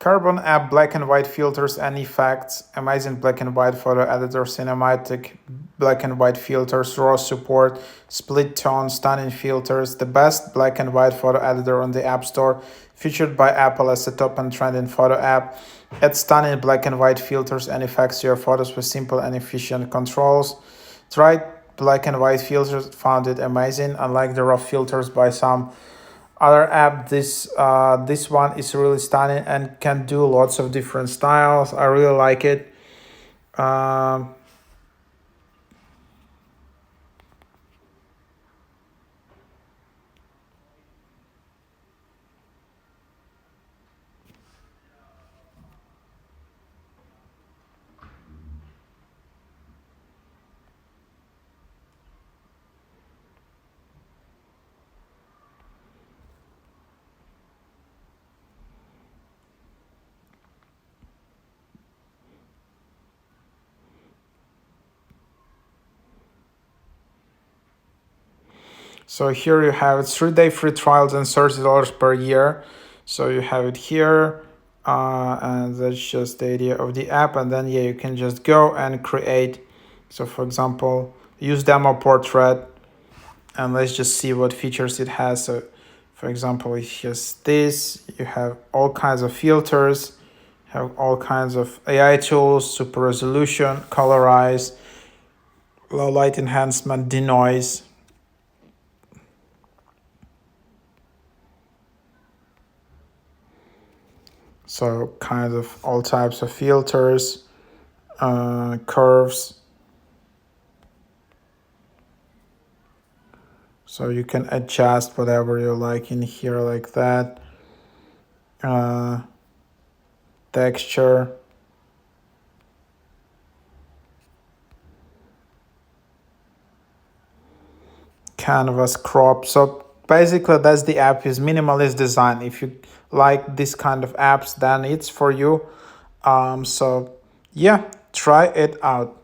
Carbon app, black and white filters and effects, amazing black and white photo editor, cinematic black and white filters, raw support, split tone, stunning filters, the best black and white photo editor on the App Store, featured by Apple as a top and trending photo app. Add stunning black and white filters and effects to your photos with simple and efficient controls. Try black and white filters, found it amazing. Unlike the raw filters by some other app, this one is really stunning and can do lots of different styles. I really like it. um, so here you have it, 3-day free trials and $30 per year. So you have it here, and that's just the idea of the app. And then yeah, you can just go and create. So for example, use demo portrait, and let's just see what features it has. So for example, it's just this. You have all kinds of filters, have all kinds of AI tools, super resolution, colorize, low light enhancement, denoise. So kind of all types of filters, curves. So you can adjust whatever you like in here like that. Texture, canvas, crop. So basically that's the app, is minimalist design. If you like this kind of apps, then it's for you. So yeah, try it out.